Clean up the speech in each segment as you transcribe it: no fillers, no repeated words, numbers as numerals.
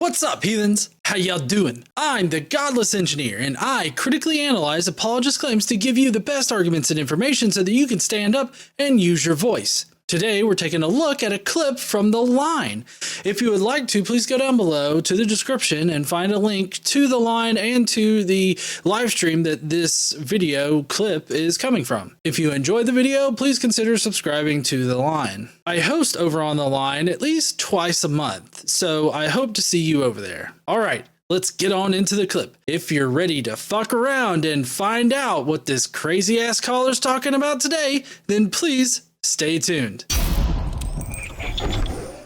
What's up, heathens? How y'all doing? I'm the Godless Engineer, and I critically analyze apologist claims to give you the best arguments and information so that you can stand up and use your voice. Today, we're taking a look at a clip from The Line. If you would like to, please go down below to the description and find a link to The Line and to the live stream that this video clip is coming from. If you enjoyed the video, please consider subscribing to The Line. I host over on The Line at least twice a month, so I hope to see you over there. All right, let's get on into the clip. If you're ready to fuck around and find out what this crazy ass caller's talking about today, then please stay tuned.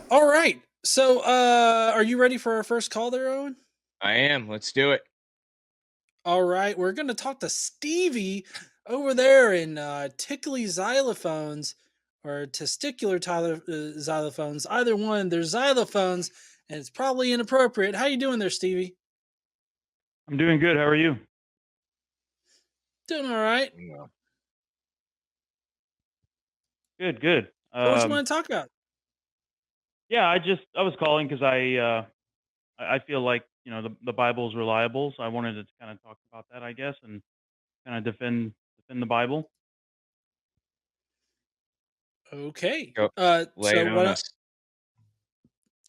All right. So, are you ready for our first call there, Owen? I am. Let's do it. All right. We're going to talk to Stevie over there in tickly xylophones or testicular xylophones. Either one. They're xylophones, and it's probably inappropriate. How you doing there, Stevie? I'm doing good. How are you? Doing all right. Good, good. What you want to talk about? Yeah, I was calling because I feel like the Bible is reliable, so I wanted to kind of talk about that, I guess, and kind of defend the Bible. Okay. Go. Lay it on us.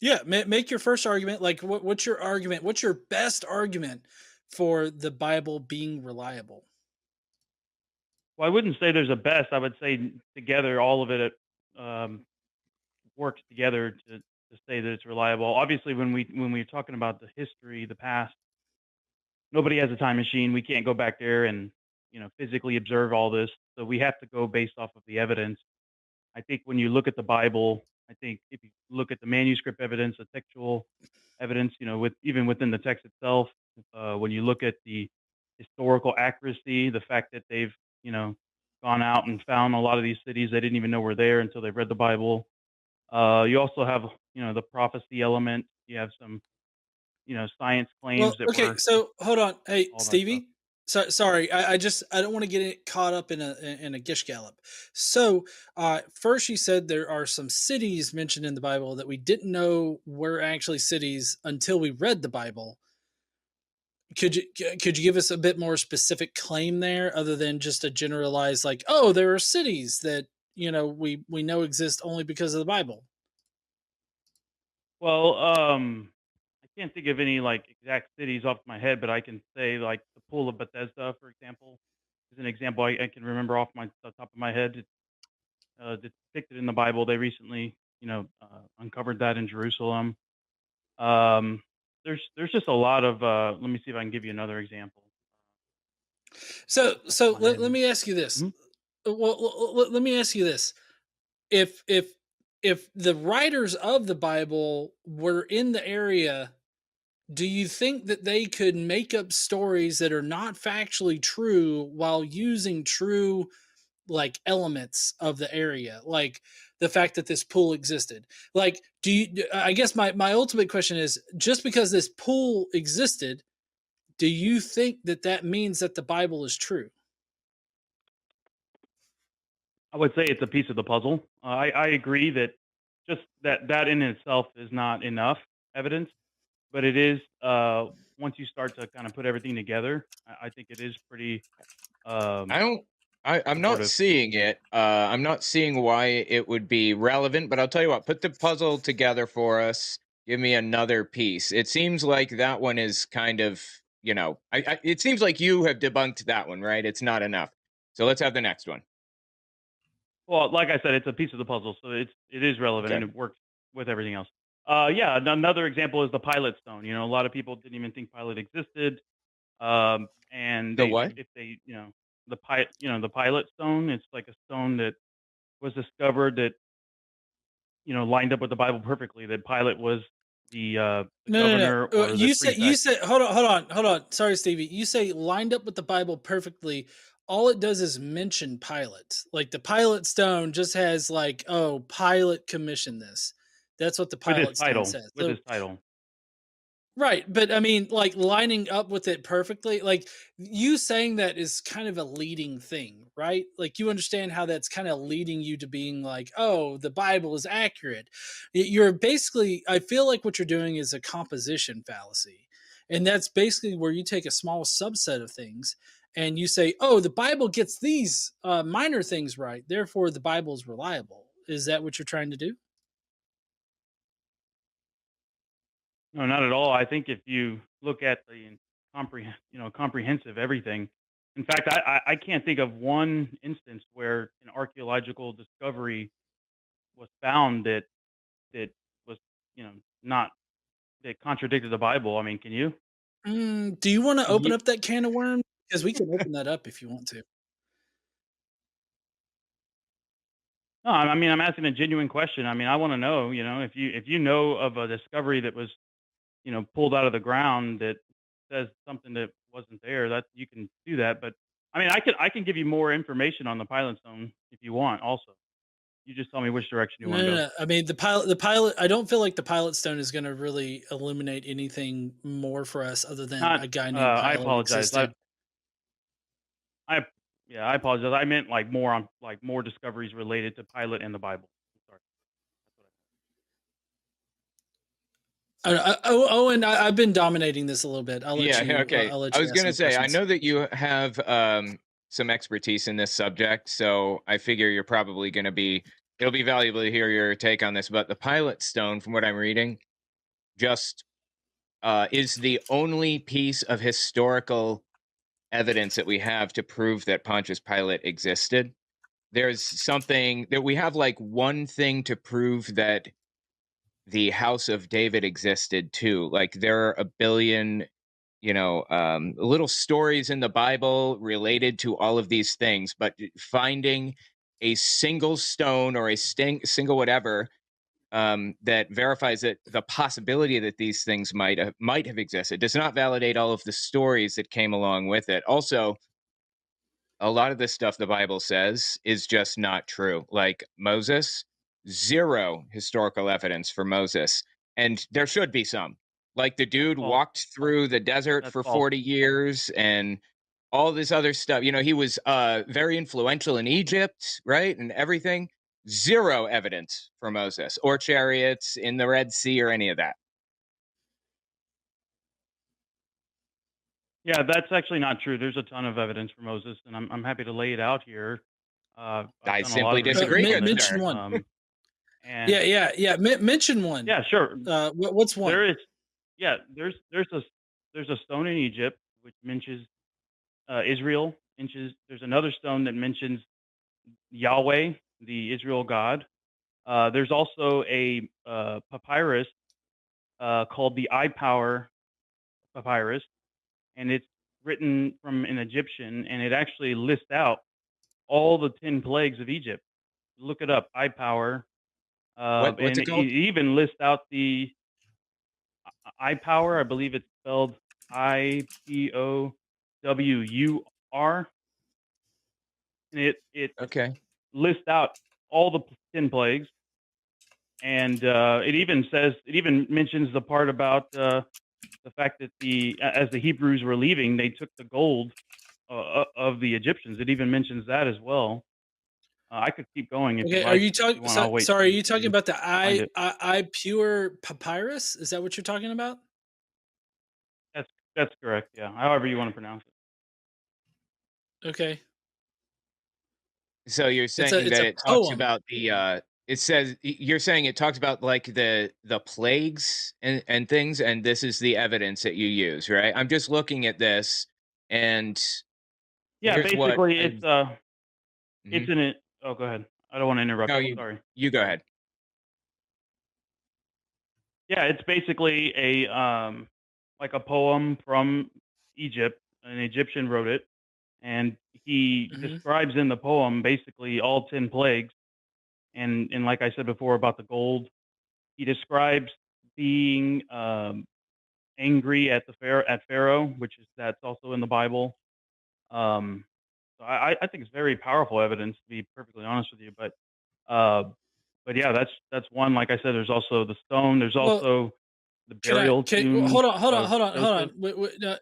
Yeah, make your first argument. Like, what's your argument? What's your best argument for the Bible being reliable? Well, I wouldn't say there's a best. I would say together, all of it works together to say that it's reliable. Obviously, when we're talking about the history, the past, nobody has a time machine. We can't go back there and physically observe all this. So we have to go based off of the evidence. I think when you look at the Bible, I think if you look at the manuscript evidence, the textual evidence, even within the text itself, when you look at the historical accuracy, the fact that they've gone out and found a lot of these cities they didn't even know were there until they read the Bible. You also have the prophecy element. You have some science claims okay, so hold on. Hey, Stevie. Sorry, I don't want to get it caught up in a gish gallop. So first you said there are some cities mentioned in the Bible that we didn't know were actually cities until we read the Bible. Could you give us a bit more specific claim there, other than just a generalized like, oh, there are cities that we know exist only because of the Bible? Well, I can't think of any like exact cities off my head, but I can say like the Pool of Bethesda, for example, is an example I can remember off the top of my head. It's depicted in the Bible. They recently, uncovered that in Jerusalem. There's just a lot of. Let me see if I can give you another example. So let me ask you this. Mm-hmm. Well, let me ask you this: if the writers of the Bible were in the area, do you think that they could make up stories that are not factually true while using true like elements of the area, like the fact that this pool existed? Like, I guess my ultimate question is, just because this pool existed, do you think that means that the Bible is true? I would say it's a piece of the puzzle. I agree that just that in itself is not enough evidence, but it is once you start to kind of put everything together, I think it is pretty. I'm not seeing it. I'm not seeing why it would be relevant, but I'll tell you what, put the puzzle together for us. Give me another piece. It seems like that one is kind of, it seems like you have debunked that one, right? It's not enough. So let's have the next one. Well, like I said, it's a piece of the puzzle, so it is relevant and it works with everything else. Yeah, another example is the Pilate stone. A lot of people didn't even think Pilate existed. And what? If they, the Pilate stone, it's like a stone that was discovered that, lined up with the Bible perfectly. That Pilate was the governor. No. You said, hold on. Sorry, Stevie. You say lined up with the Bible perfectly. All it does is mention Pilate. Like the Pilate stone just has like, oh, Pilate commissioned this. That's what the Pilate stone says. With his title. Right, but I mean, like, lining up with it perfectly, like, you saying that is kind of a leading thing, right? Like, you understand how that's kinda leading you to being like, "Oh, the Bible is accurate." You're basically I feel like what you're doing is a composition fallacy, and that's basically where you take a small subset of things and you say, "Oh, the Bible gets these, minor things right, therefore the Bible is reliable." Is that what you're trying to do? No, not at all. I think if you look at the comprehensive everything. In fact, I can't think of one instance where an archaeological discovery was found that was, you know, not that contradicted the Bible. I mean, can you? Do you wanna open Ye up that can of worms? Because we can open that up if you want to. No, I mean, I'm asking a genuine question. I mean, I wanna know, if you know of a discovery that was, pulled out of the ground that says something that wasn't there, that you can do that. But I mean, I can give you more information on the Pilot Stone if you want also. You just tell me which direction you No, wanna no, go. no. I mean, the pilot I don't feel like the pilot stone is gonna really illuminate anything more for us other than Not a guy named I Pilate apologize. I existed. I yeah, I apologize. I meant like more on like more discoveries related to Pilate and the Bible. I'm sorry. That's what Owen, I've been dominating this a little bit. Yeah, okay. I'll let I you was ask gonna some say, I questions. know that you have some expertise in this subject, so I figure you're probably gonna be it'll be valuable to hear your take on this. But the Pilot Stone, from what I'm reading, just is the only piece of historical evidence that we have to prove that Pontius Pilate existed. There's something that we have like one thing to prove that the house of David existed too. Like there are a billion, little stories in the Bible related to all of these things, but finding a single stone or a single whatever that verifies that the possibility that these things might have existed does not validate all of the stories that came along with it. Also, a lot of this stuff the Bible says is just not true. Like Moses, zero historical evidence for Moses. And there should be some. Like the that's dude false. walked through the desert That's for false. 40 years and all this other stuff. He was very influential in Egypt, right? And everything. Zero evidence for Moses or chariots in the Red Sea or any of that. Yeah, that's actually not true. There's a ton of evidence for Moses, and I'm happy to lay it out here. I've I done a lot simply of research disagree, on good this. Mention sir. one. And Yeah. Mention one. yeah, sure. What's one? There is, yeah, there's a stone in Egypt which mentions Israel. There's another stone that mentions Yahweh, the Israel God. There's also a papyrus called the Eye Power Papyrus, and it's written from an Egyptian, and it actually lists out all the 10 plagues of Egypt. Look it up, Eye Power, What's and it it called? even lists out the Eye Power. I believe it's spelled Ipower, and it Okay. lists out all the 10 plagues, and it even mentions the part about the fact that as the Hebrews were leaving, they took the gold of the Egyptians. It even mentions that as well. I could keep going if you'd Okay, are like. you If you talking? want, I'll wait Sorry, are till you talking you about the find it. I pure papyrus? Is that what you're talking about? That's that's correct. Yeah, however you want to pronounce it. Okay, So you're saying it's that a it talks poem. about it says you're saying it talks about like the plagues and things, and this is the evidence that you use, right? I'm just looking at this, and Yeah, here's what basically, I. it's Mhm. in it. Oh, go ahead. I don't want to interrupt No, you. you Sorry. you go ahead. Yeah, it's basically a like a poem from Egypt. An Egyptian wrote it, and he Mhm. describes in the poem basically all 10 plagues. And like I said before about the gold, he describes being angry at Pharaoh, which is that's also in the Bible. Um, so I think it's very powerful evidence, to be perfectly honest with you. Uh, but yeah, that's one. Like I said, there's also the stone. There's Well, also the burial tombs. Hold on, Joseph.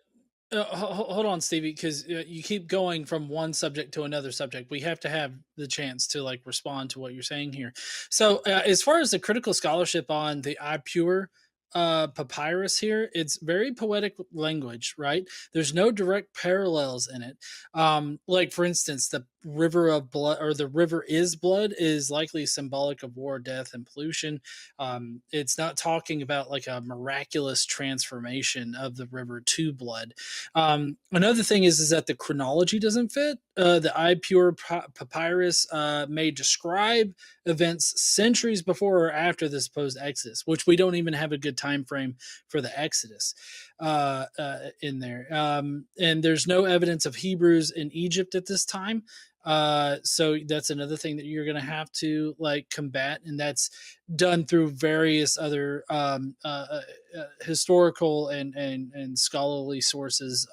hold on, Stevie, because you keep going from one subject to another subject. We have to have the chance to like respond to what you're saying here. So, as far as the critical scholarship on the iPure papyrus here, it's very poetic language, right? There's no direct parallels in it. Like for instance, the river of blood or the river is blood is likely symbolic of war, death, and pollution. It's not talking about like a miraculous transformation of the river to blood. Another thing is that the chronology doesn't fit. The iPure papyrus may describe events centuries before or after the supposed Exodus, which we don't even have a good time frame for the Exodus in there. And there's no evidence of Hebrews in Egypt at this time. So that's another thing that you're going to have to like combat, and that's done through various other historical and scholarly sources.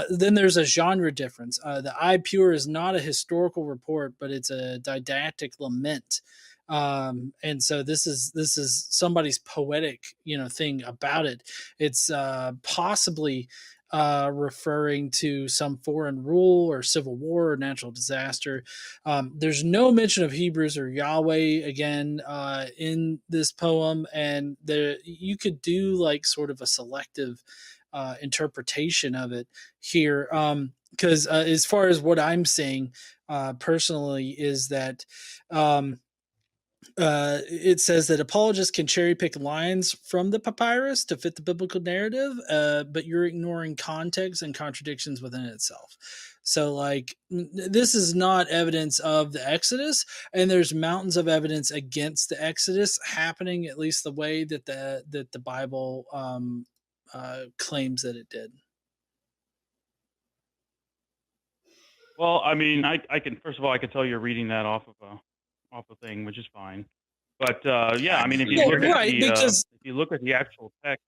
Then there's a genre difference. The iPure is not a historical report, but it's a didactic lament. And so this is somebody's poetic, thing about it. It's possibly referring to some foreign rule or civil war or natural disaster. There's no mention of Hebrews or Yahweh again in this poem, and you could do like sort of a selective interpretation of it here. Because as far as what I'm saying personally is that it says that apologists can cherry pick lines from the papyrus to fit the biblical narrative, but you're ignoring context and contradictions within itself. So, like, this is not evidence of the Exodus, and there's mountains of evidence against the Exodus happening, at least the way that the Bible claims that it did. Well, I mean, I can first of all I can tell you're reading that off a thing, which is fine. But yeah, I mean, if you look at the actual text.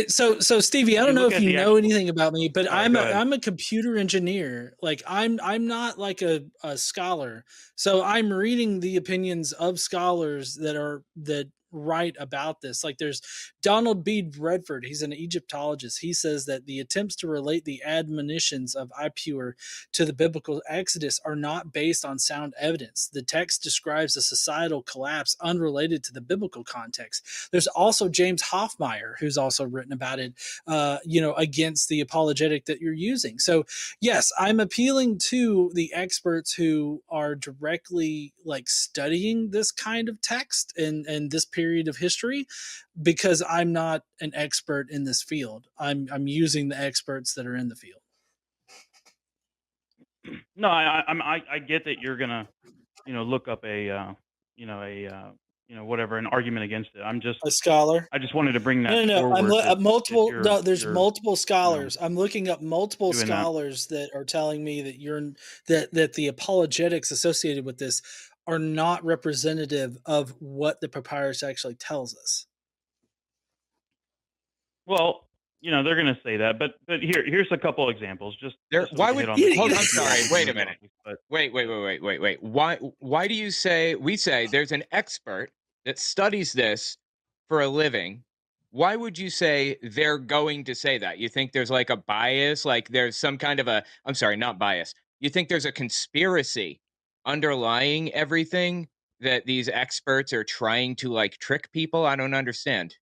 So Stevie, I don't know if you know anything about me, but I'm a computer engineer. Like I'm not like a scholar. So I'm reading the opinions of scholars that write about this. Like there's Donald B. Redford. He's an Egyptologist. He says that the attempts to relate the admonitions of iPure to the biblical Exodus are not based on sound evidence. The text describes a societal collapse unrelated to the biblical context. There's also James Hoffmeyer, who's also written about it, against the apologetic that you're using. So yes, I'm appealing to the experts who are directly like studying this kind of text and this period of history, because I'm not an expert in this field. I'm using the experts that are in the field. No, I get that you're gonna, look up an argument against it. I'm just a scholar. I just wanted to bring that. No, there's multiple scholars. I'm looking up multiple scholars that are telling me that that the apologetics associated with this are not representative of what the papyrus actually tells us. Well, they're going to say that, but here's a couple examples. Why would? I'm sorry. Wait a minute. Wait. Why do you say we say there's an expert that studies this for a living? Why would you say they're going to say that? You think there's like a bias, like there's some kind of I'm sorry, not bias. You think there's a conspiracy underlying everything that these experts are trying to like trick people? I don't understand.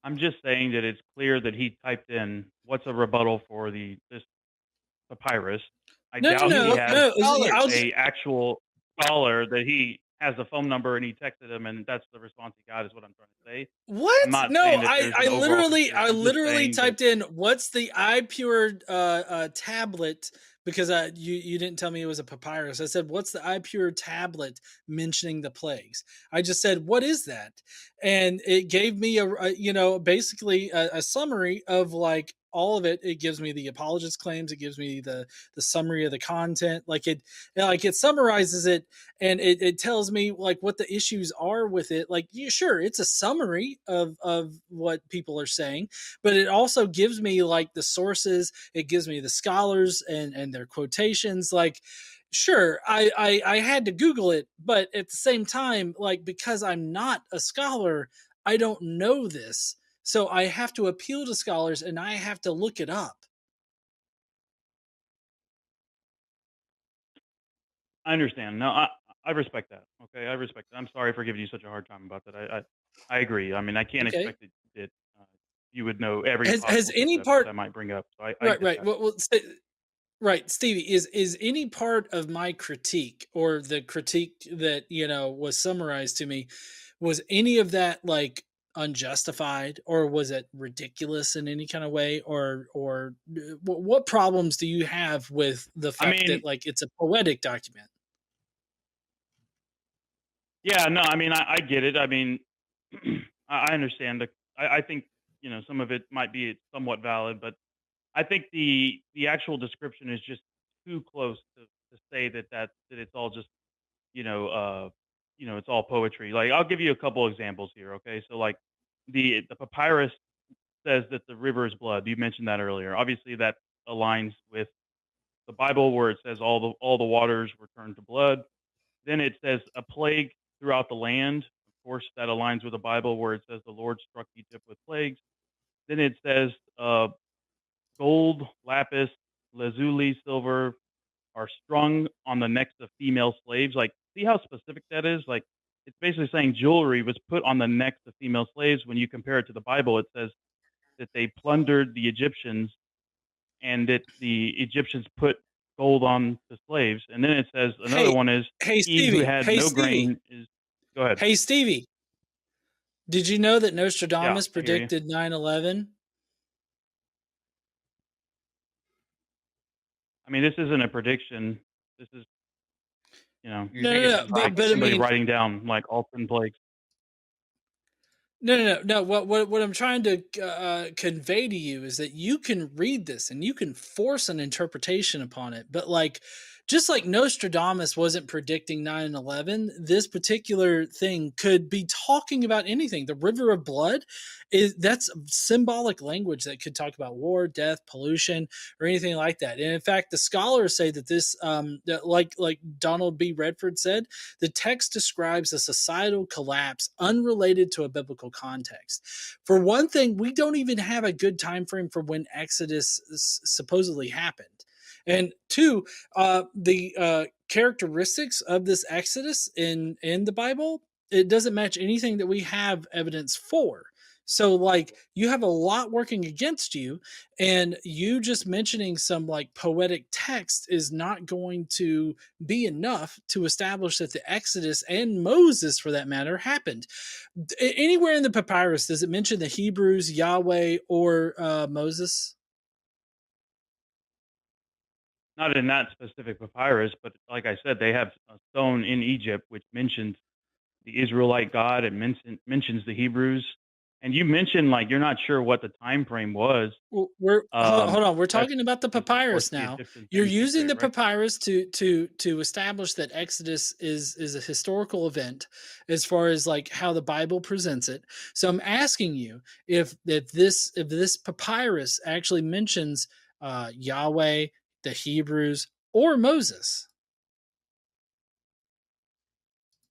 I'm just saying that it's clear that he typed in what's a rebuttal for this papyrus. I doubt he has a actual scholar that he has the phone number and he texted him and that's the response he got, is what I'm trying to say. What? No, I literally typed in what's the iPure tablet, because you didn't tell me it was a papyrus. I said, what's the iPure tablet mentioning the plagues? I just said, what is that? And it gave me basically a summary of like all of it. It gives me the apologist claims. It gives me the summary of the content. It summarizes it, and it tells me like what the issues are with it. Like, sure, it's a summary of what people are saying, but it also gives me like the sources. It gives me the scholars and their quotations. Like, sure, I had to Google it, but at the same time, like, because I'm not a scholar, I don't know this. So I have to appeal to scholars and I have to look it up. I understand. No, I respect that. Okay, I respect that. I'm sorry for giving you such a hard time about that. I agree. I mean, I can't Okay. expect that uh, you would know every Has possible any concept that part I might bring up. So I right, get right. that. Right, Stevie, is any part of my critique or the critique that, was summarized to me, was any of that like unjustified or was it ridiculous in any kind of way or what problems do you have with the I fact that mean, like it's a poetic document? yeah, no, I mean, I get it. I mean, I understand. I think some of it might be somewhat valid, but I think the actual description is just too close to say that it's all just you know uh it's all poetry. Like I'll give you a couple examples here. Okay, so like the papyrus says that the river is blood. You mentioned that earlier. Obviously, that aligns with the Bible where it says all the waters were turned to blood. Then it says a plague throughout the land. Of course, that aligns with the Bible where it says the Lord struck Egypt with plagues. Then it says gold, lapis, lazuli, silver are strung on the necks of female slaves. Like, see how specific that is? Like, it's basically saying jewelry was put on the necks of female slaves. When you compare it to the Bible, it says that they plundered the Egyptians and that the Egyptians put gold on the slaves. And then it says another Hey, one is hey he who Stevie, had hey no Stevie, grain is. Go ahead. hey Stevie, did you know that Yeah, Nostradamus I hear you. predicted 9/11? I mean, this isn't a prediction. This is, You No, think no, it's no, but I somebody prophecy? mean, writing down like all 10 plagues. no. What I'm trying to convey to you is that you can read this and you can force an interpretation upon it. But like, just like Nostradamus wasn't predicting 9/11, this particular thing could be talking about anything. The river of blood is that's symbolic language that could talk about war, death, pollution, or anything like that. And in fact, the scholars say that this, like Donald B. Redford said, the text describes a societal collapse unrelated to a biblical context. For one thing, we don't even have a good time frame for when Exodus supposedly happened. And two, the characteristics of this Exodus in the Bible, it doesn't match anything that we have evidence for. So like you have a lot working against you, and you just mentioning some like poetic text is not going to be enough to establish that the Exodus and Moses, for that matter, happened. Anywhere in the papyrus does it mention the Hebrews, Yahweh, or Moses? Not in that specific papyrus, but like I said, they have a stone in Egypt which mentions the Israelite God and mentions the Hebrews. And you mentioned like you're not sure what the time frame was. Well, we're hold on. We're That's talking about the because of course papyrus the now. Egyptians You're didn't keep using their the records. papyrus to establish that Exodus is a historical event as far as like how the Bible presents it. So I'm asking you if this papyrus actually mentions Yahweh, the Hebrews, or Moses.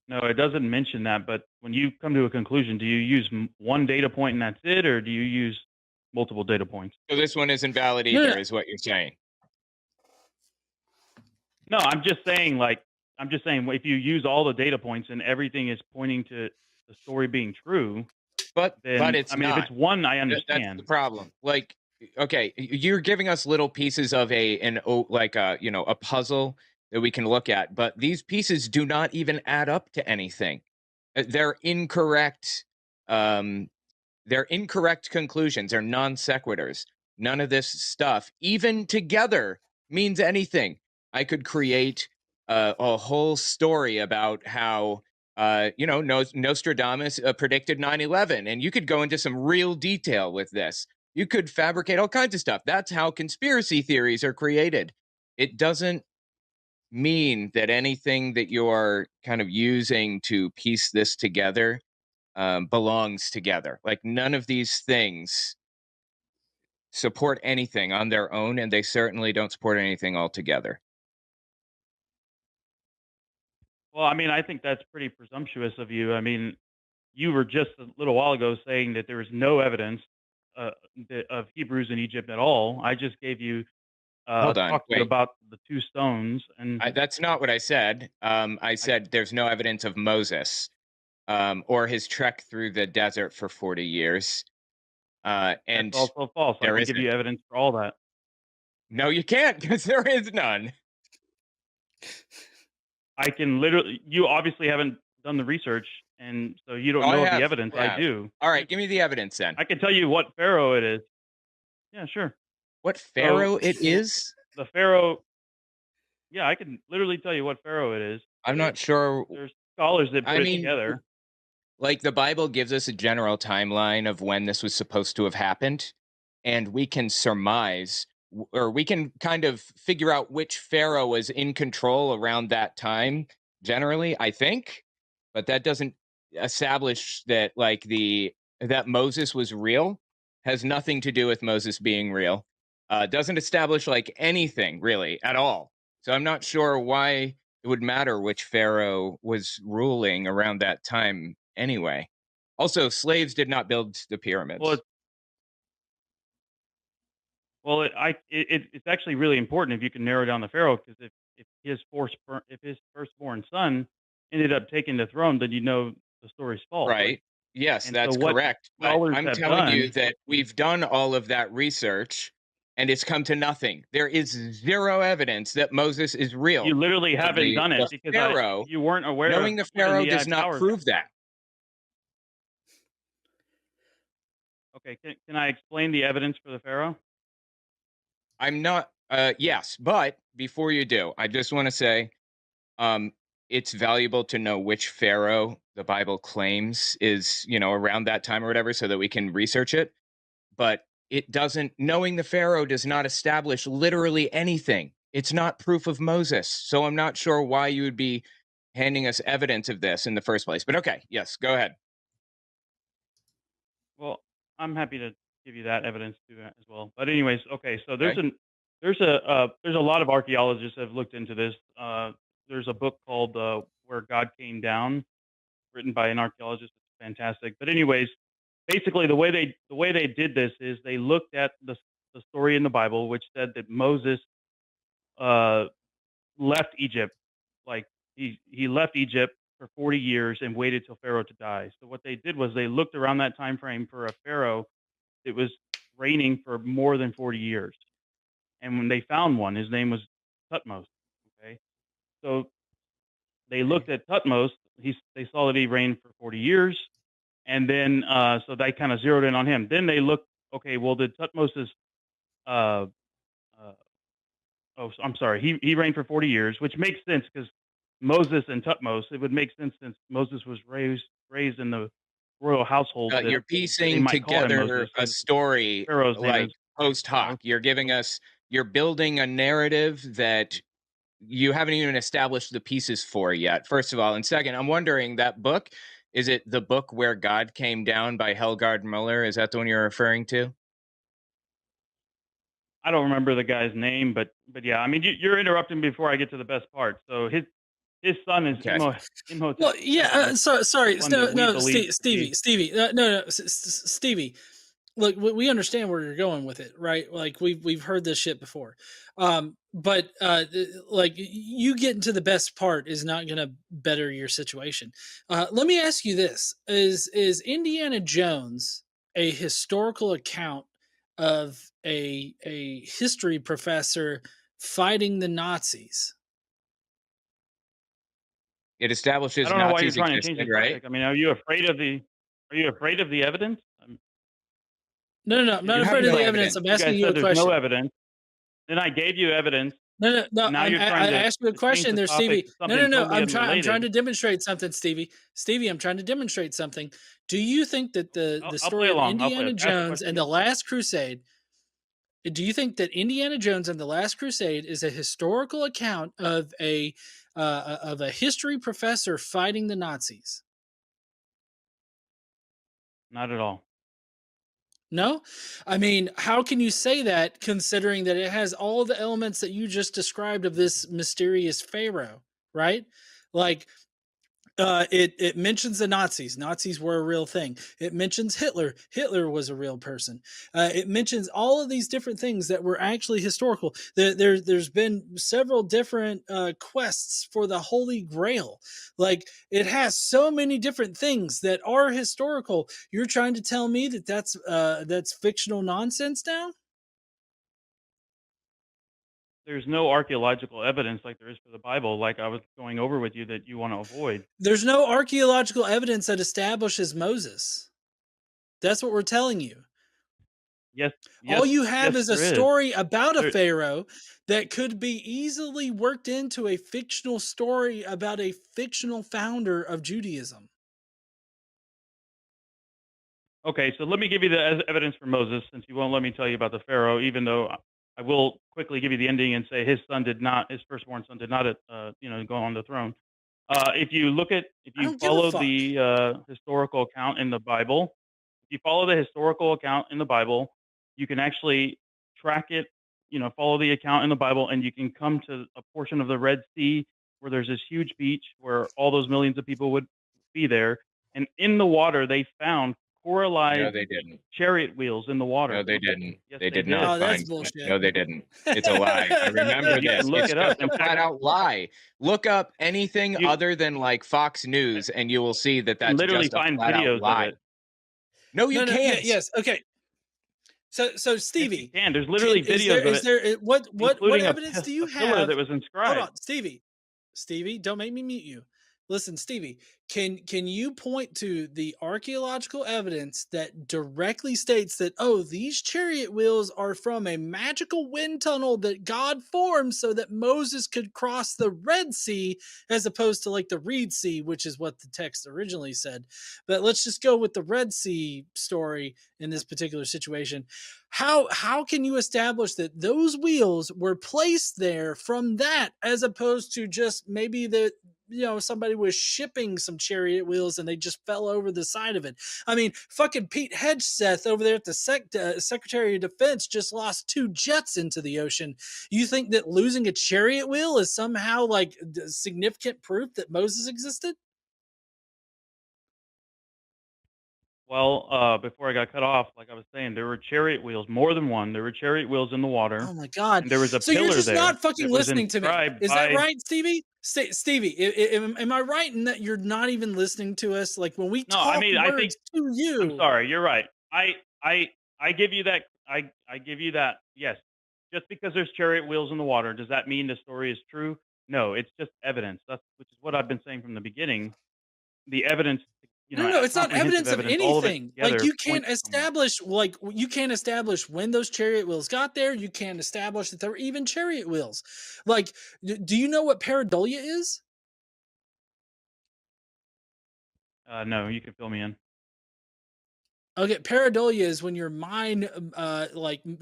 No, it doesn't mention that. But when you come to a conclusion, do you use one data point and that's it, or do you use multiple data points? So this one isn't valid No, no, either, is what you're saying. No, I'm just saying if you use all the data points and everything is pointing to the story being true, But then it's I mean, if not. it's one, I That's the understand. problem. Like, okay, you're giving us little pieces of like a a puzzle that we can look at, but these pieces do not even add up to anything. They're incorrect. Um, they're incorrect conclusions. They're non sequiturs. None of this stuff, even together, means anything. I could create a whole story about how Nostradamus predicted 9/11, and you could go into some real detail with this. You could fabricate all kinds of stuff. That's how conspiracy theories are created. It doesn't mean that anything that you're kind of using to piece this together belongs together. Like none of these things support anything on their own, and they certainly don't support anything altogether. Well, I mean, I think that's pretty presumptuous of you. I mean, you were just a little while ago saying that there is no evidence uh, of Hebrews in Egypt at all. I just gave you Hold on, talked to you wait. about the two stones, and That's not what I said. I I, said there's no evidence of Moses or his trek through the desert for 40 years. that's And also false. I there can give isn't. you evidence for all that. No, you can't because there is none. I can literally. You obviously haven't done the research, and so you Oh, don't I know of the have. evidence. I I have. do. All right, give me the evidence then. I can tell you what pharaoh it is. Yeah, sure. What So pharaoh it is? the pharaoh. Yeah, I can literally tell you what pharaoh it is. I'm not sure. There's scholars that I put it mean, together. like the Bible gives us a general timeline of when this was supposed to have happened, and we can surmise or we can kind of figure out which pharaoh was in control around that time generally, I think, but that doesn't establish that like the that Moses was real. Has nothing to do with Moses being real. Doesn't establish like anything really at all. So I'm not sure why it would matter which pharaoh was ruling around that time anyway. Also, slaves did not build the Well, pyramids. it's actually really important if you can narrow down the pharaoh, because if his firstborn son ended up taking the throne, then you know the story's false. Right. Yes, And so that's what correct. But scholars I'm have telling you done, that we've done all of that research and it's come to nothing. There is zero evidence that Moses is real. you literally So haven't done it the because pharaoh, you weren't aware of knowing the even pharaoh the does not towers. prove that. Okay, can I explain the evidence for the pharaoh? I'm not yes, but before you do, I just want to say um it's valuable to know which pharaoh the Bible claims is, around that time or whatever so that we can research it. But it doesn't knowing the pharaoh does not establish literally anything. It's not proof of Moses. So I'm not sure why you would be handing us evidence of this in the first place. But okay, yes, go ahead. Well, I'm happy to give you that evidence too as well. But anyways, okay, so there's Okay. an there's a lot of archaeologists that have looked into this. There's a book called Where God Came Down, written by an archaeologist. It's fantastic. But anyways, basically the way they did this is they looked at the story in the Bible, which said that Moses uh, left Egypt. Like he left Egypt for 40 years and waited till Pharaoh to die. So what they did was they looked around that time frame for a Pharaoh that was reigning for more than 40 years. And when they found one, his name was Tutmos. Okay, so they looked at Tutmos. They saw that he reigned for 40 years, and then so they kind of zeroed in on him. Then they looked. Okay, well, did Tutmos's uh, uh, I'm sorry, he reigned for 40 years, which makes sense because Moses and Tutmos. It would make sense since Moses was raised in the royal household that You're they piecing might call him together Moses a because story Pharaoh's name like is post hoc. You're building a narrative that you haven't even established the pieces for yet, first of all. And second, I'm wondering that book, is it the book Where God Came Down by Helgard Muller? Is that the one you're referring to? I don't remember the guy's name, but yeah, I mean you're interrupting before I get to the best part. So his son is Okay. Well, Imhotep yeah. II. That's Sorry. the one No, that we no, believe to be. Stevie. No. Stevie. Look, we understand where you're going with it, right? Like we've heard this shit before. But like you getting to the best part is not going to better your situation. Let me ask you this: Is Indiana Jones a historical account of a history professor fighting the Nazis? It I establishes don't know why you're Nazis trying to change existed, the right? topic. I mean, are you afraid of the evidence? No. I'm Because not You have afraid of no the evidence. evidence. I'm you guys asking you a said there's no question. evidence. Then I gave you evidence, No. and now I'm, you're trying I to, asked you a to change question the there, topic Stevie. to something No. totally I'm trying unrelated. to demonstrate something, Stevie. Stevie, I'm trying to demonstrate something. Do you think that the I'll play story of along. I'll play. Indiana Ask a Jones question and the again. Last Crusade? Do you think that Indiana Jones and the Last Crusade is a historical account of a history professor fighting the Nazis? Not at all. No? I mean, how can you say that considering that it has all the elements that you just described of this mysterious pharaoh, right? Like, it mentions the Nazis. Nazis were a real thing. It mentions Hitler. Hitler was a real person. It mentions all of these different things that were actually historical. There's been several different quests for the Holy Grail. Like, it has so many different things that are historical. You're trying to tell me that that's fictional nonsense now? There's no archaeological evidence like there is for the Bible, like I was going over with you, that you want to avoid. There's no archaeological evidence that establishes Moses. That's what we're telling you. Yes, All yes, you have yes, is a there is. story about a There, pharaoh that could be easily worked into a fictional story about a fictional founder of Judaism. okay, so let me give you the evidence for Moses, since you won't let me tell you about the Pharaoh, even though I will quickly give you the ending and say his firstborn son did not, go on the throne. If I you don't give a follow fuck. the historical account in the Bible, if you follow the historical account in the Bible, you can actually track it, follow the account in the Bible, and you can come to a portion of the Red Sea where there's this huge beach where all those millions of people would be there. And in the water, they found No, coralized they didn't. chariot wheels in the No, water. they didn't. Yes, They they did not did. Oh, that's find that. bullshit. No, they didn't. It's a lie. I remember You this. can look It's it just up. a In flat fact, out lie. Look up anything you other than like Fox News, and you will see that can that's literally just a find flat out videos of lie. it. No, you No, no, yeah, can't. yes, okay. So Yes, you Stevie, can. There's can literally videos of is it, there what including evidence do you a pillar have? that was Hold inscribed. on, Stevie. Stevie, don't make me mute you. Listen, Stevie, can you point to the archaeological evidence that directly states that, oh, these chariot wheels are from a magical wind tunnel that God formed so that Moses could cross the Red Sea, as opposed to like the Reed Sea, which is what the text originally said. But let's just go with the Red Sea story in this particular situation. How can you establish that those wheels were placed there from that, as opposed to just maybe that, somebody was shipping some chariot wheels and they just fell over the side of it? I mean, fucking Pete Hegseth over there at the Secretary of Defense just lost 2 jets into the ocean. You think that losing a chariot wheel is somehow like significant proof that Moses existed? Well, before I got cut off, like I was saying, there were chariot wheels, more than one. There were chariot wheels in the water, Oh my god! and there was a So you're pillar just there not fucking that was listening to me. inscribed Is that by. right, Stevie? Stevie, am I right in that you're not even listening to us? Like, when we No, I talk mean, I think words to I'm you. sorry. You're right. I give you that. I give you that. Yes, just because there's chariot wheels in the water, does that mean the story is true? No, it's just evidence. Which is what I've been saying from the beginning. The evidence, No, no, no, it's not comprehensive evidence of evidence, all of it anything. Like, together points somewhere. you can't establish when those chariot wheels got there. You can't establish that there were even chariot wheels. Like, do you know what pareidolia is? No, you can fill me in. Okay, pareidolia is when your mind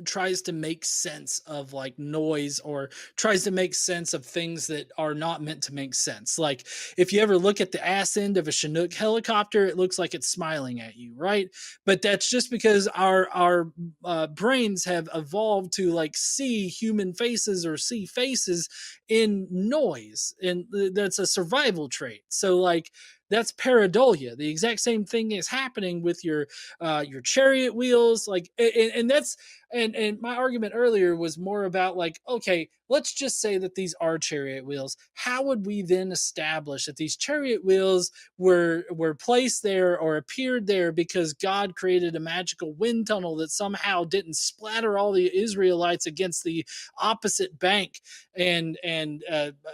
tries to make sense of like noise, or tries to make sense of things that are not meant to make sense. Like, if you ever look at the ass end of a Chinook helicopter, it looks like it's smiling at you, right? But that's just because our brains have evolved to like see human faces or see faces in noise, and that's a survival trait. So like, that's pareidolia. The exact same thing is happening with your chariot wheels, like, and that's and my argument earlier was more about like, okay, let's just say that these are chariot wheels. How would we then establish that these chariot wheels were placed there or appeared there because God created a magical wind tunnel that somehow didn't splatter all the Israelites against the opposite bank, and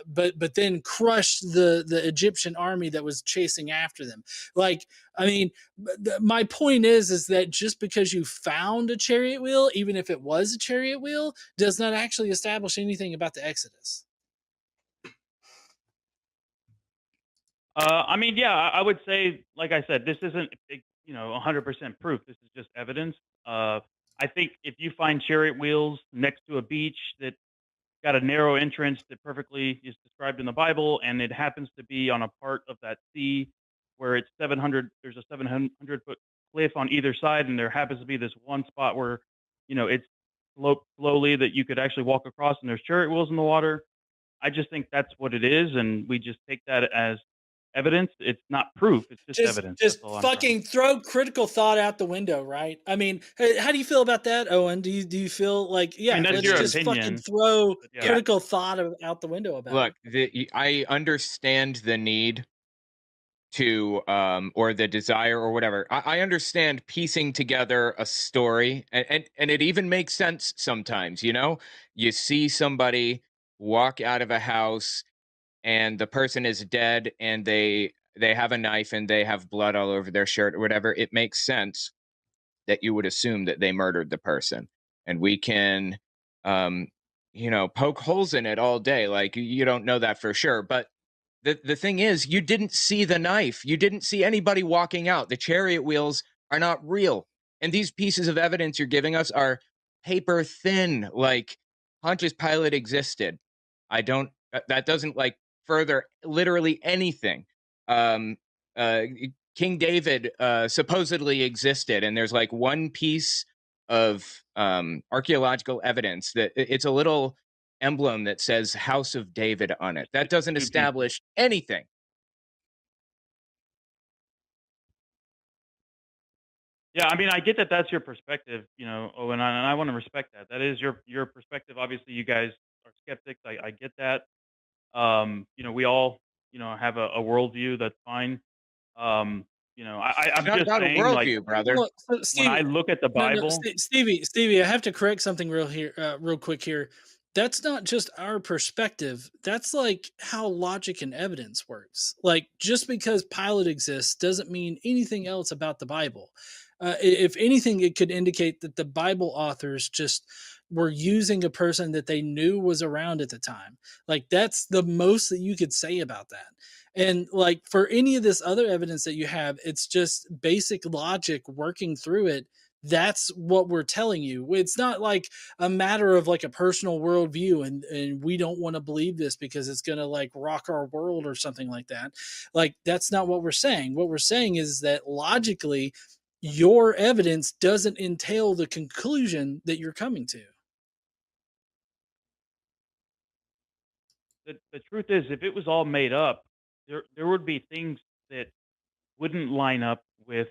but then crushed the Egyptian army that was chasing after them? Like, I mean, my point is that just because you found a chariot wheel, even if it was a chariot wheel, does not actually establish anything about the Exodus. I mean, yeah, I would say, like I said, this isn't, 100% proof. This is just evidence. I think if you find chariot wheels next to a beach that got a narrow entrance that perfectly is described in the Bible, and it happens to be on a part of that sea where it's 700, there's a 700-foot cliff on either side, and there happens to be this one spot where, it's slowly that you could actually walk across, and there's chariot wheels in the water. I just think that's what it is, and we just take that as evidence. It's not proof; it's just evidence. That's Just all I'm trying. fucking throw critical thought out the window, right? I mean, how do you feel about that, Owen? Do you feel like, I mean, yeah, that's let's your just fucking opinion, throw but yeah. critical thought out the window about Look, it? I understand the need to or the desire or whatever. I understand piecing together a story, and it even makes sense sometimes. You see somebody walk out of a house and the person is dead, and they have a knife and they have blood all over their shirt or whatever. It makes sense that you would assume that they murdered the person, and we can um poke holes in it all day, like you don't know that for sure. But the thing is, you didn't see the knife. You didn't see anybody walking out. The chariot wheels are not real. And these pieces of evidence you're giving us are paper thin. Like, Pontius Pilate existed. That doesn't like further literally anything. Um, uh, King David supposedly existed, and there's like one piece of archaeological evidence that it's a little emblem that says House of David on it. That doesn't 2 pieces. establish anything. Yeah, I mean, I get that that's your perspective, Owen, and I want to respect that. That is your perspective. Obviously, you guys are skeptics. I get that. We all, have a worldview. That's fine. It's I'm not just about a saying, like, worldview, brother. Well, so when I Stevie, look at the no, Bible, Stevie, I have to correct something real quick here. That's not just our perspective. That's like how logic and evidence works. Like, just because Pilate exists doesn't mean anything else about the Bible. If anything, it could indicate that the Bible authors just were using a person that they knew was around at the time. Like, that's the most that you could say about that. And like, for any of this other evidence that you have, it's just basic logic working through it. That's what we're telling you. It's not like a matter of like a personal worldview, and we don't want to believe this because it's going to like rock our world or something like that. Like, that's not what we're saying. What we're saying is that logically, your evidence doesn't entail the conclusion that you're coming to. the truth is, if it was all made up, there would be things that wouldn't line up with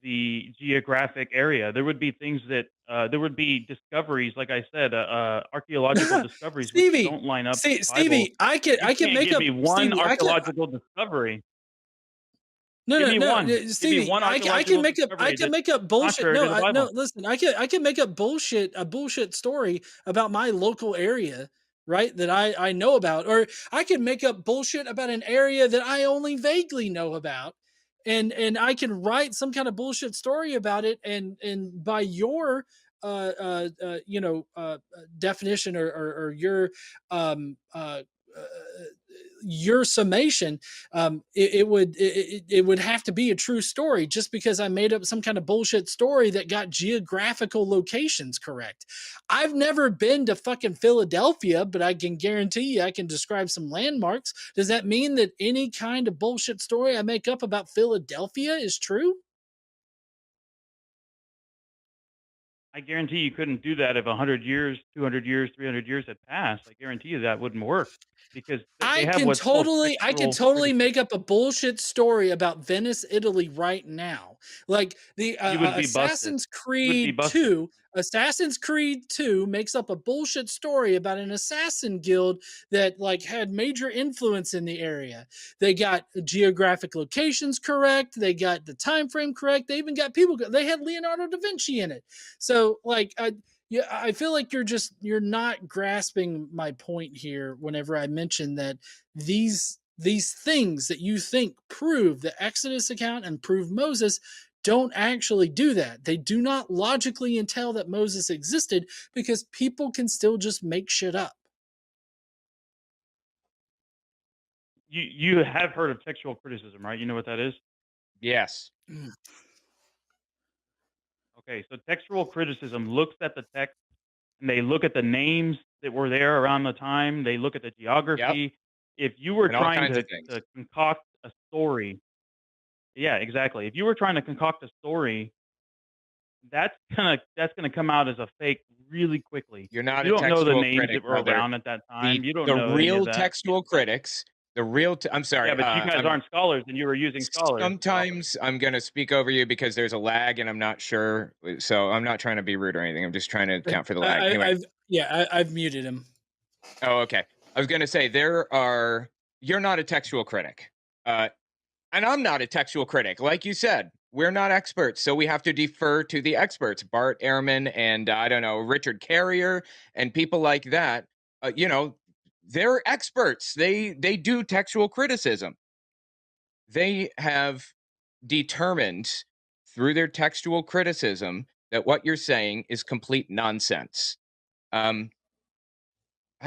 the geographic area. There would be things that there would be discoveries, like I said, archaeological discoveries which Stevie, don't line up with see, the Bible. Stevie, You I can can't make give up me one Stevie. archaeological discovery. No, Give no, me no, one. Give me Stevie. one I can archaeological make up. I discovery can that's make up bullshit. contrary to No, the no. Bible. Listen, I can make up bullshit. A bullshit story about my local area, right? That I know about, or I can make up bullshit about an area that I only vaguely know about, and I can write some kind of bullshit story about it, and by your definition or uh, your summation, it would have to be a true story just because I made up some kind of bullshit story that got geographical locations correct. I've never been to fucking Philadelphia, but I can guarantee you I can describe some landmarks. Does that mean that any kind of bullshit story I make up about Philadelphia is true? I guarantee you couldn't do that if 100 years, 200 years, 300 years had passed. I guarantee you that wouldn't work because they have what's called I can textual totally criticism. make up a bullshit story about Venice, Italy right now. Like the You would be busted. You would be busted. Assassin's Creed 2 makes up a bullshit story about an assassin guild that like had major influence in the area. They got geographic locations correct, they got the time frame correct, they even got people, they had Leonardo da Vinci in it. So like yeah, I feel like you're not grasping my point here whenever I mention that these things that you think prove the Exodus account and prove Moses don't actually do that. They do not logically entail that Moses existed because people can still just make shit up. You have heard of textual criticism, right? You know what that is? Yes. Mm. Okay, so textual criticism looks at the text and they look at the names that were there around the time. They look at the Yep. geography. If you were And all trying kinds to, of things. to concoct a story, yeah, exactly. If you were trying to concoct a story that's gonna come out as a fake really quickly. You're not You a don't know the textual names critic, that were brother. around at that time. You don't The know any of real that. textual critics, I'm Yeah, sorry, but you guys aren't scholars, and you were using scholars. sometimes I'm going to speak over you because there's a lag and I'm not sure. So I'm not trying to be rude or anything. I'm just trying to account for the lag. Anyway. I've muted him. Oh, okay. I was going to say you're not a textual critic. And I'm not a textual critic. Like you said, we're not experts, so we have to defer to the experts, Bart Ehrman and I don't know, Richard Carrier and people like that. They're experts. They do textual criticism. They have determined through their textual criticism that what you're saying is complete nonsense. I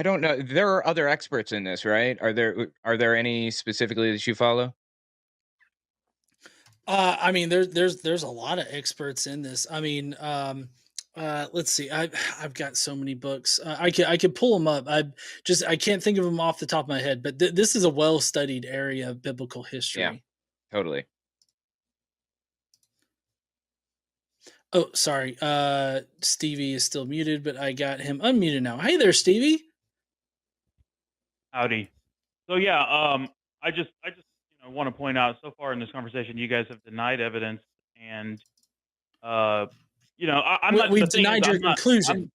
don't know. There are other experts in this, right? Are there any specifically that you follow? I mean, there's a lot of experts in this. I mean, let's see. I've got so many books. I could pull them up. I can't think of them off the top of my head. But this is a well studied area of biblical history. Yeah, totally. Oh, sorry. Stevie is still muted, but I got him unmuted now. Hey there, Stevie. Howdy. So yeah, I just want to point out so far in this conversation, you guys have denied evidence, and I'm not. We've denied your conclusion.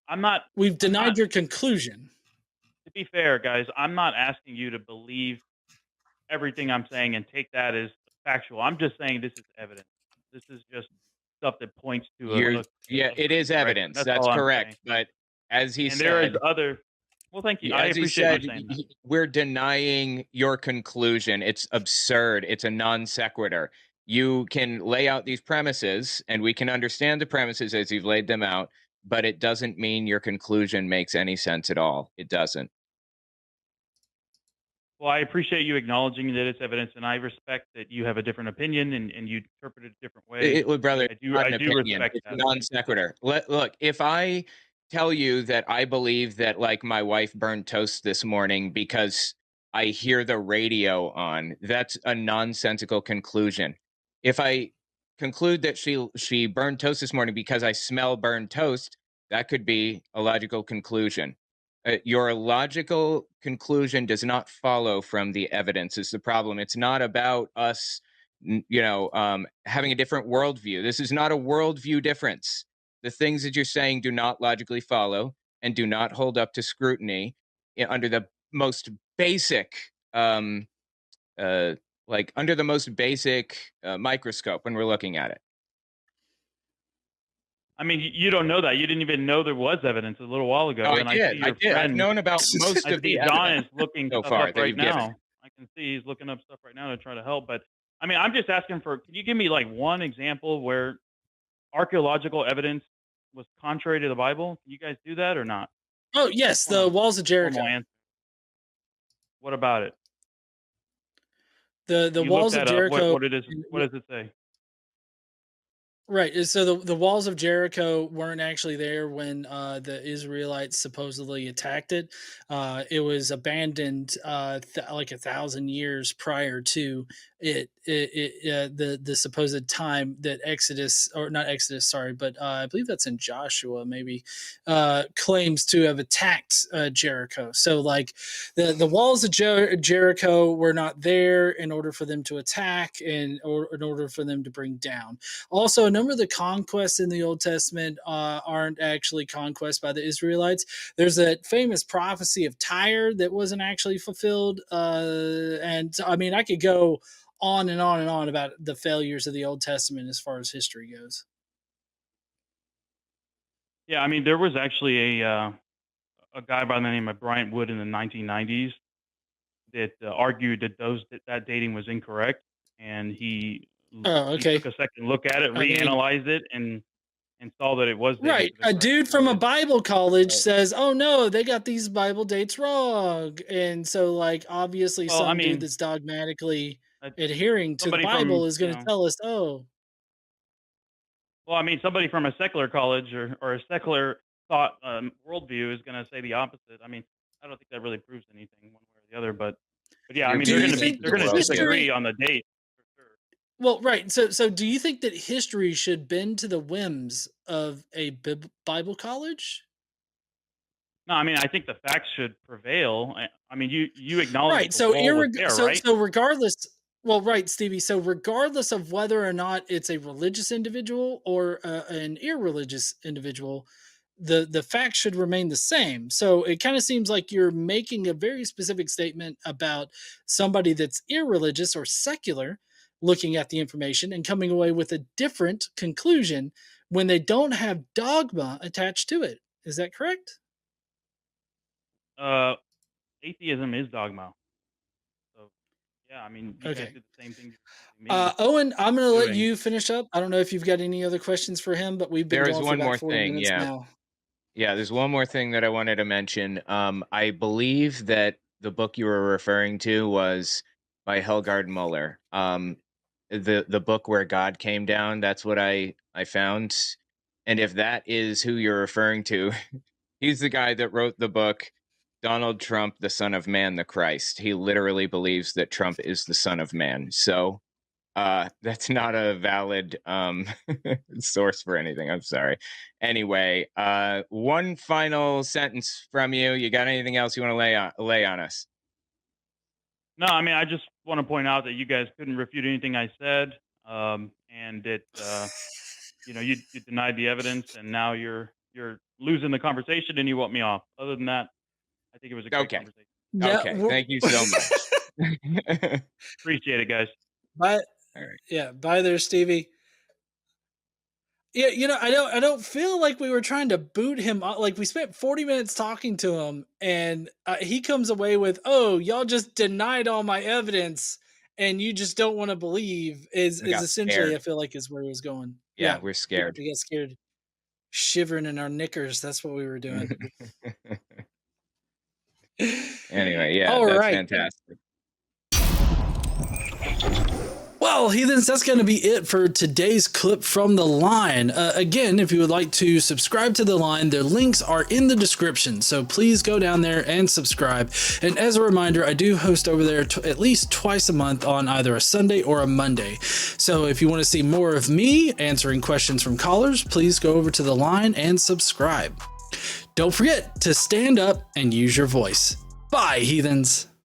I'm not. We've denied your conclusion. To be fair, guys, I'm not asking you to believe everything I'm saying and take that as factual. I'm just saying this is evidence. This is just stuff that points to it is evidence. That's correct. But as he said, there is other. Well, thank you. I appreciate you saying that. We're denying your conclusion. It's absurd. It's a non sequitur. You can lay out these premises, and we can understand the premises as you've laid them out, but it doesn't mean your conclusion makes any sense at all. It doesn't. Well, I appreciate you acknowledging that it's evidence, and I respect that you have a different opinion and you interpret it a different way. Brother, I do respect it's that. non sequitur. Look, if I tell you that I believe that, like, my wife burned toast this morning because I hear the radio on, that's a nonsensical conclusion. If I conclude that she burned toast this morning because I smell burned toast, that could be a logical conclusion. Your logical conclusion does not follow from the evidence is the problem. It's not about us, having a different worldview. This is not a worldview difference. The things that you're saying do not logically follow and do not hold up to scrutiny under the most basic, microscope when we're looking at it. I mean, you don't know that. You didn't even know there was evidence a little while ago. Oh, and I did. I've known about most of the John evidence is looking so stuff far up that right you've given. now. I can see he's looking up stuff right now to try to help. But I mean, I'm just asking can you give me like one example where archaeological evidence was contrary to the Bible? Can you guys do that or not? Oh, yes, the walls of Jericho. What about it? The walls of Jericho. What does it say? Right. So the walls of Jericho weren't actually there when the Israelites supposedly attacked it. It was abandoned like 1,000 years prior to it. The supposed time that Exodus, or not Exodus, sorry, but I believe that's in Joshua, maybe, claims to have attacked Jericho. So like the walls of Jericho were not there in order for them to attack and or in order for them to bring down. Also, a number of the conquests in the Old Testament aren't actually conquests by the Israelites. There's that famous prophecy of Tyre that wasn't actually fulfilled. And I mean, I could go on and on and on about the failures of the Old Testament as far as history goes. Yeah, I mean, there was actually a guy by the name of Bryant Wood in the 1990s that argued that dating was incorrect, and he took a second look at it, reanalyzed it, and saw that it was right. A dude from a Bible college says, "Oh no, they got these Bible dates wrong," and so like obviously dude that's dogmatically adhering to the Bible is going to tell us, "Oh." Well, I mean, somebody from a secular college or a secular thought worldview is going to say the opposite. I mean, I don't think that really proves anything one way or the other, but yeah, I mean, they're going to disagree on the date. Well, right. So do you think that history should bend to the whims of a Bible college? No, I mean, I think the facts should prevail. I mean, you acknowledge Right. the wall was there, right? So regardless, well, right, Stevie. So regardless of whether or not it's a religious individual or an irreligious individual, the facts should remain the same. So it kind of seems like you're making a very specific statement about somebody that's irreligious or secular looking at the information and coming away with a different conclusion when they don't have dogma attached to it. Is that correct? Uh, Atheism is dogma. So yeah, I mean, you guys Okay. did the same thing you're accusing me Owen, I'm going to of let doing. you finish up. I don't know if you've got any other questions for him, but we've been There is going for one about more 40 thing. minutes Yeah. now. Yeah, there's one more thing that I wanted to mention. I believe that the book you were referring to was by Helgard Muller. The book where God came down. That's what I found. And if that is who you're referring to, he's the guy that wrote the book Donald Trump, the Son of Man, the Christ. He literally believes that Trump is the Son of Man. So that's not a valid source for anything. I'm sorry. Anyway, one final sentence from you. You got anything else you want to lay on us? No, I mean, I just want to point out that you guys couldn't refute anything I said, and that you denied the evidence, and now you're losing the conversation, and you want me off. Other than that, I think it was a great Okay. conversation. Yeah. Okay. Thank you so much. Appreciate it, guys. Bye. All right. Yeah. Bye there, Stevie. Yeah, I don't feel like we were trying to boot him out. Like we spent 40 minutes talking to him, and he comes away with, "Oh, y'all just denied all my evidence, and you just don't want to believe." Is We got essentially, scared. I feel like, is where he was going. Yeah, Yeah, we're scared. we got scared, shivering in our knickers. That's what we were doing. Anyway, yeah, All that's right. fantastic. Well, heathens, that's going to be it for today's clip from the line. Again, if you would like to subscribe to the line, their links are in the description. So please go down there and subscribe. And as a reminder, I do host over there at least twice a month on either a Sunday or a Monday. So if you want to see more of me answering questions from callers, please go over to the line and subscribe. Don't forget to stand up and use your voice. Bye, heathens.